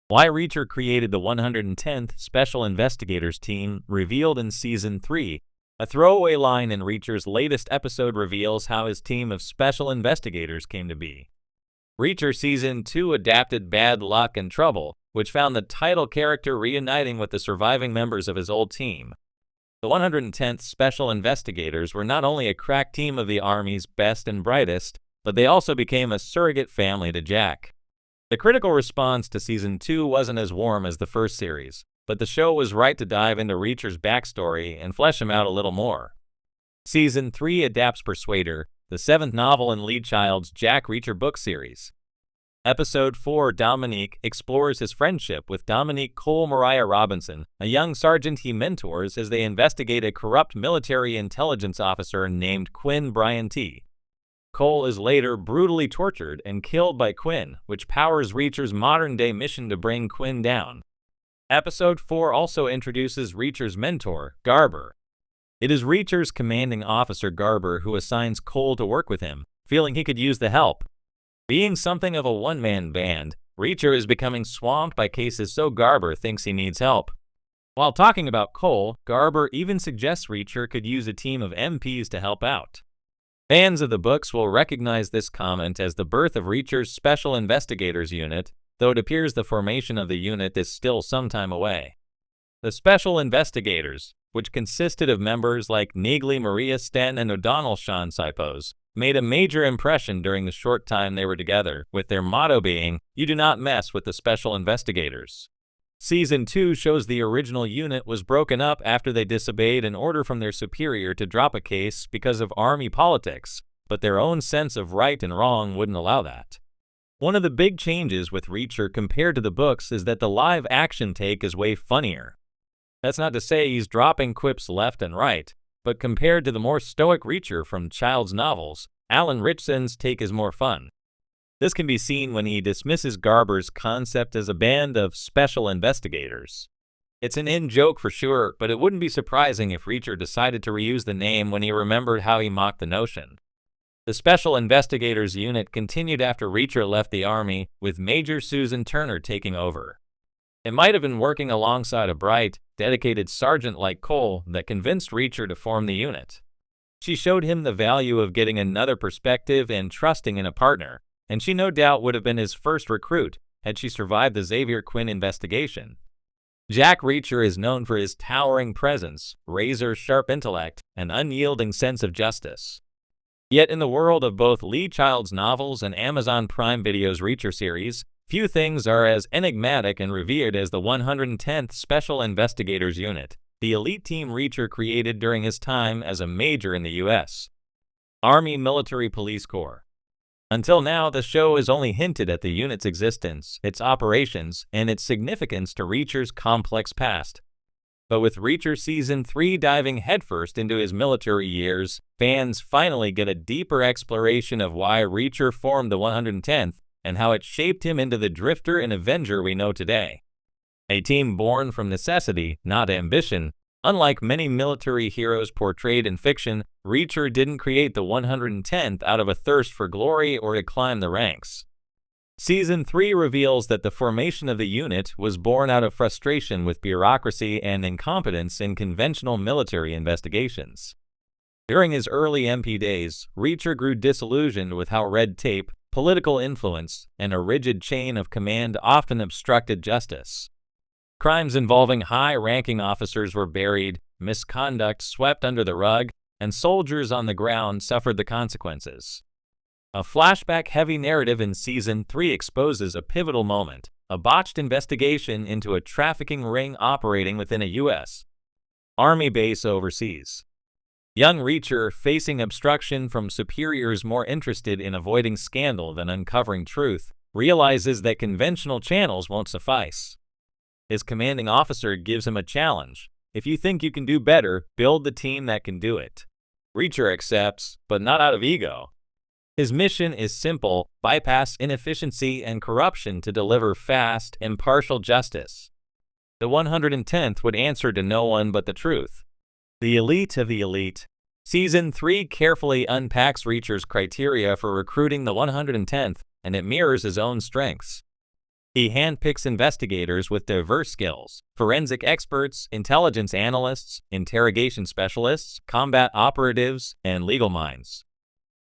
Why Reacher created the 110th Special Investigators Team, revealed in Season 3. A throwaway line in Reacher's latest episode reveals how his team of special investigators came to be. Reacher Season 2 adapted Bad Luck and Trouble, which found the title character reuniting with the surviving members of his old team. The 110th Special Investigators were not only a crack team of the Army's best and brightest, but they also became a surrogate family to Jack. The critical response to Season 2 wasn't as warm as the first series, but the show was right to dive into Reacher's backstory and flesh him out a little more. Season 3 adapts Persuader, the 7th novel in Lee Child's Jack Reacher book series. Episode 4, Dominique, explores his friendship with Dominique Cole Mariah Robinson, a young sergeant he mentors as they investigate a corrupt military intelligence officer named Quinn Bryan T. Cole is later brutally tortured and killed by Quinn, which powers Reacher's modern-day mission to bring Quinn down. Episode 4 also introduces Reacher's mentor, Garber. It is Reacher's commanding officer Garber who assigns Cole to work with him, feeling he could use the help. Being something of a one-man band, Reacher is becoming swamped by cases, so Garber thinks he needs help. While talking about Cole, Garber even suggests Reacher could use a team of MPs to help out. Fans of the books will recognize this comment as the birth of Reacher's Special Investigators Unit, though it appears the formation of the unit is still some time away. The Special Investigators, which consisted of members like Neagley Maria Sten and O'Donnell Sean Sipos, made a major impression during the short time they were together, with their motto being, "You do not mess with the Special Investigators." Season 2 shows the original unit was broken up after they disobeyed an order from their superior to drop a case because of Army politics, but their own sense of right and wrong wouldn't allow that. One of the big changes with Reacher compared to the books is that the live-action take is way funnier. That's not to say he's dropping quips left and right, but compared to the more stoic Reacher from Child's novels, Alan Ritchson's take is more fun. This can be seen when he dismisses Garber's concept as a band of special investigators. It's an in-joke for sure, but it wouldn't be surprising if Reacher decided to reuse the name when he remembered how he mocked the notion. The Special Investigators Unit continued after Reacher left the Army, with Major Susan Turner taking over. It might have been working alongside a bright, dedicated sergeant like Cole that convinced Reacher to form the unit. She showed him the value of getting another perspective and trusting in a partner, and she no doubt would have been his first recruit had she survived the Xavier Quinn investigation. Jack Reacher is known for his towering presence, razor-sharp intellect, and unyielding sense of justice. Yet in the world of both Lee Child's novels and Amazon Prime Video's Reacher series, few things are as enigmatic and revered as the 110th Special Investigators Unit, the elite team Reacher created during his time as a major in the U.S. Army Military Police Corps. Until now, the show has only hinted at the unit's existence, its operations, and its significance to Reacher's complex past. But with Reacher Season 3 diving headfirst into his military years, fans finally get a deeper exploration of why Reacher formed the 110th and how it shaped him into the drifter and avenger we know today. A team born from necessity, not ambition. Unlike many military heroes portrayed in fiction, Reacher didn't create the 110th out of a thirst for glory or to climb the ranks. Season 3 reveals that the formation of the unit was born out of frustration with bureaucracy and incompetence in conventional military investigations. During his early MP days, Reacher grew disillusioned with how red tape, political influence, and a rigid chain of command often obstructed justice. Crimes involving high-ranking officers were buried, misconduct swept under the rug, and soldiers on the ground suffered the consequences. A flashback-heavy narrative in Season 3 exposes a pivotal moment, a botched investigation into a trafficking ring operating within a U.S. Army base overseas. Young Reacher, facing obstruction from superiors more interested in avoiding scandal than uncovering truth, realizes that conventional channels won't suffice. His commanding officer gives him a challenge. If you think you can do better, build the team that can do it. Reacher accepts, but not out of ego. His mission is simple: bypass inefficiency and corruption to deliver fast, impartial justice. The 110th would answer to no one but the truth. The elite of the elite. Season 3 carefully unpacks Reacher's criteria for recruiting the 110th, and it mirrors his own strengths. He handpicks investigators with diverse skills: forensic experts, intelligence analysts, interrogation specialists, combat operatives, and legal minds.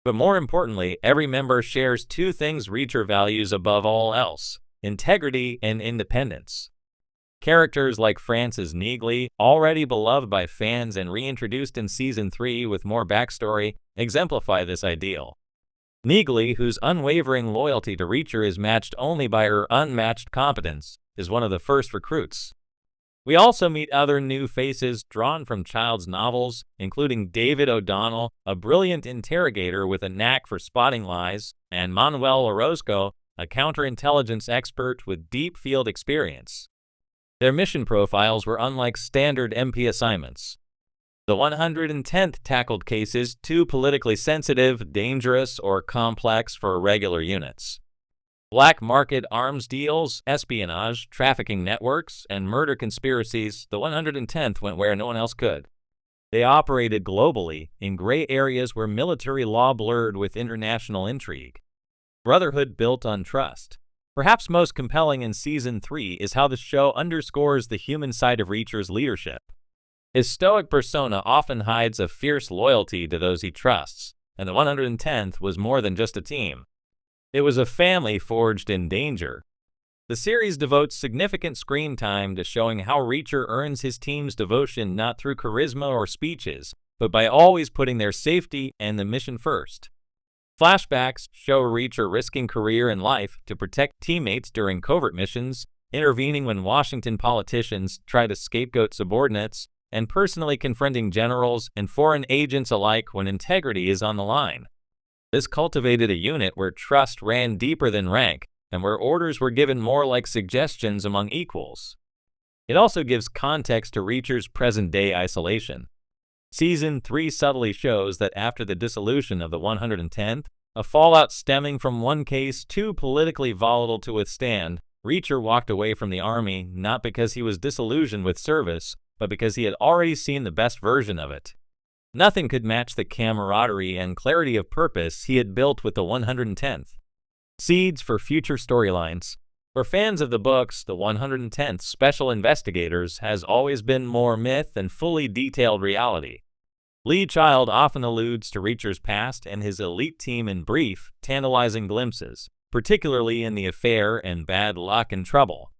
But more importantly, every member shares two things Reacher values above all else: integrity and independence. Characters like Francis Neagley, already beloved by fans and reintroduced in Season 3 with more backstory, exemplify this ideal. Neagley, whose unwavering loyalty to Reacher is matched only by her unmatched competence, is one of the first recruits. We also meet other new faces drawn from Child's novels, including David O'Donnell, a brilliant interrogator with a knack for spotting lies, and Manuel Orozco, a counterintelligence expert with deep field experience. Their mission profiles were unlike standard MP assignments. The 110th tackled cases too politically sensitive, dangerous, or complex for regular units. Black market arms deals, espionage, trafficking networks, and murder conspiracies, the 110th went where no one else could. They operated globally, in gray areas where military law blurred with international intrigue. Brotherhood built on trust. Perhaps most compelling in Season 3 is how the show underscores the human side of Reacher's leadership. His stoic persona often hides a fierce loyalty to those he trusts, and the 110th was more than just a team. It was a family forged in danger. The series devotes significant screen time to showing how Reacher earns his team's devotion not through charisma or speeches, but by always putting their safety and the mission first. Flashbacks show Reacher risking career and life to protect teammates during covert missions, intervening when Washington politicians try to scapegoat subordinates, and personally confronting generals and foreign agents alike when integrity is on the line. This cultivated a unit where trust ran deeper than rank, and where orders were given more like suggestions among equals. It also gives context to Reacher's present-day isolation. Season 3 subtly shows that after the dissolution of the 110th, a fallout stemming from one case too politically volatile to withstand, Reacher walked away from the Army not because he was disillusioned with service, but because he had already seen the best version of it. Nothing could match the camaraderie and clarity of purpose he had built with the 110th. Seeds for future storylines. For fans of the books, the 110th Special Investigators has always been more myth than fully detailed reality. Lee Child often alludes to Reacher's past and his elite team in brief, tantalizing glimpses, particularly in The Affair and Bad Luck and Trouble.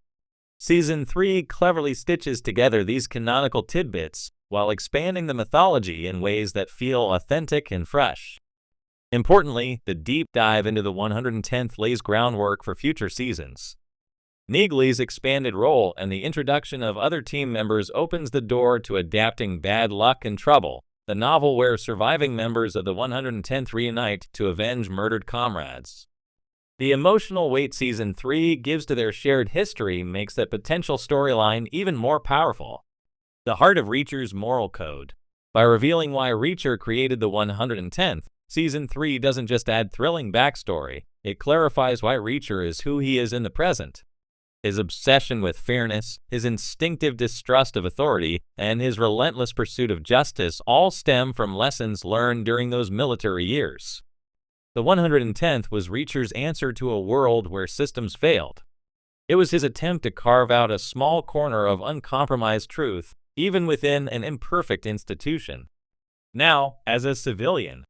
Season 3 cleverly stitches together these canonical tidbits while expanding the mythology in ways that feel authentic and fresh. Importantly, the deep dive into the 110th lays groundwork for future seasons. Neagley's expanded role and the introduction of other team members opens the door to adapting Bad Luck and Trouble, the novel where surviving members of the 110th reunite to avenge murdered comrades. The emotional weight Season 3 gives to their shared history makes that potential storyline even more powerful. The heart of Reacher's moral code. By revealing why Reacher created the 110th, Season 3 doesn't just add thrilling backstory, it clarifies why Reacher is who he is in the present. His obsession with fairness, his instinctive distrust of authority, and his relentless pursuit of justice all stem from lessons learned during those military years. The 110th was Reacher's answer to a world where systems failed. It was his attempt to carve out a small corner of uncompromised truth, even within an imperfect institution. Now, as a civilian,